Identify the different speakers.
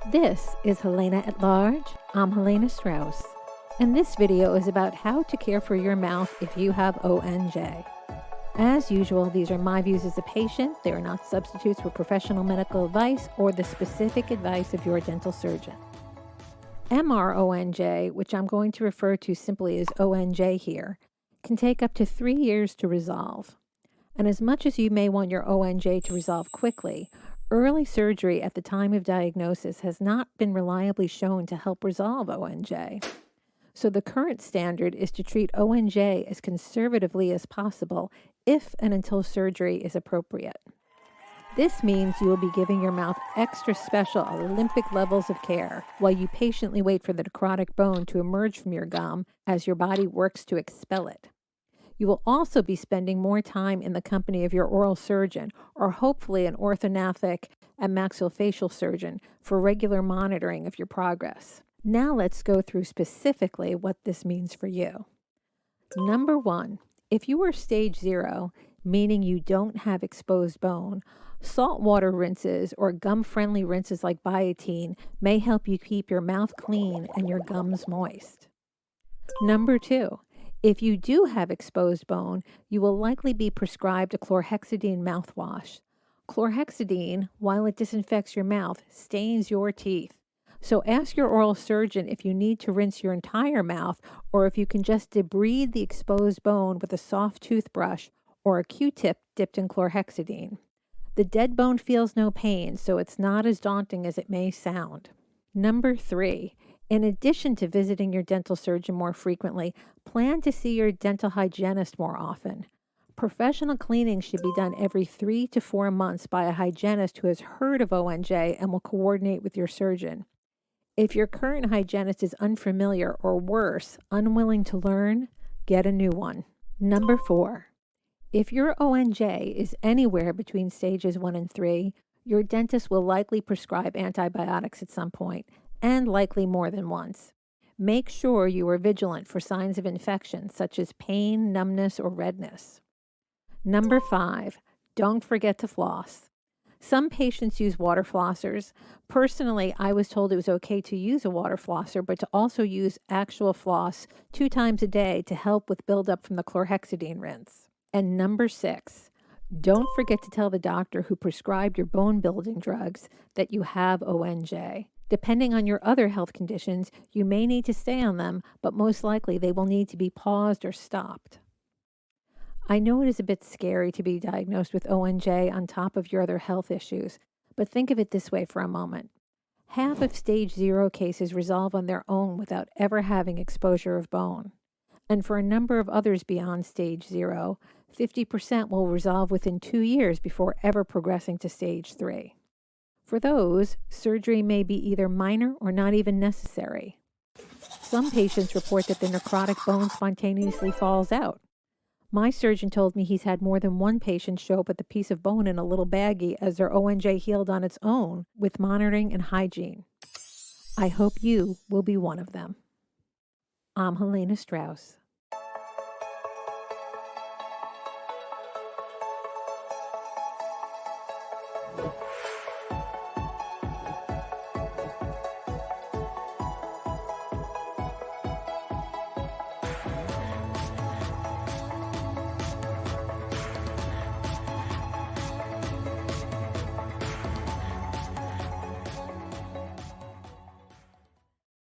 Speaker 1: This is Helena at Large. I'm Helena Strauss, and this video is about how to care for your mouth if you have ONJ. As usual, these are my views as a patient. They are not substitutes for professional medical advice or the specific advice of your dental surgeon. MRONJ, which I'm going to refer to simply as ONJ here, can take up to 3 years to resolve. And as much as you may want your ONJ to resolve quickly, early surgery at the time of diagnosis has not been reliably shown to help resolve ONJ. So the current standard is to treat ONJ as conservatively as possible if and until surgery is appropriate. This means you will be giving your mouth extra special Olympic levels of care while you patiently wait for the necrotic bone to emerge from your gum as your body works to expel it. You will also be spending more time in the company of your oral surgeon or hopefully an orthodontic and maxillofacial surgeon for regular monitoring of your progress. Now let's go through specifically what this means for you. Number 1, if you are stage 0, meaning you don't have exposed bone, saltwater rinses or gum-friendly rinses like biotin may help you keep your mouth clean and your gums moist. Number 2, if you do have exposed bone, you will likely be prescribed a chlorhexidine mouthwash. Chlorhexidine, while it disinfects your mouth, stains your teeth. So ask your oral surgeon if you need to rinse your entire mouth or if you can just debride the exposed bone with a soft toothbrush or a Q-tip dipped in chlorhexidine. The dead bone feels no pain, so it's not as daunting as it may sound. Number 3, in addition to visiting your dental surgeon more frequently, plan to see your dental hygienist more often. Professional cleaning should be done every 3 to 4 months by a hygienist who has heard of ONJ and will coordinate with your surgeon. If your current hygienist is unfamiliar or worse, unwilling to learn, get a new one. Number 4, if your ONJ is anywhere between stages 1 and 3, your dentist will likely prescribe antibiotics at some point, and likely more than once. Make sure you are vigilant for signs of infection such as pain, numbness, or redness. Number 5, don't forget to floss. Some patients use water flossers. Personally, I was told it was okay to use a water flosser, but to also use actual floss 2 times a day to help with buildup from the chlorhexidine rinse. And number 6, don't forget to tell the doctor who prescribed your bone building drugs that you have ONJ. Depending on your other health conditions, you may need to stay on them, but most likely they will need to be paused or stopped. I know it is a bit scary to be diagnosed with ONJ on top of your other health issues, but think of it this way for a moment. Half of stage 0 cases resolve on their own without ever having exposure of bone. And for a number of others beyond stage 0, 50% will resolve within 2 years before ever progressing to stage 3. For those, surgery may be either minor or not even necessary. Some patients report that the necrotic bone spontaneously falls out. My surgeon told me he's had more than one patient show up with a piece of bone in a little baggie as their ONJ healed on its own with monitoring and hygiene. I hope you will be one of them. I'm Helena Strauss.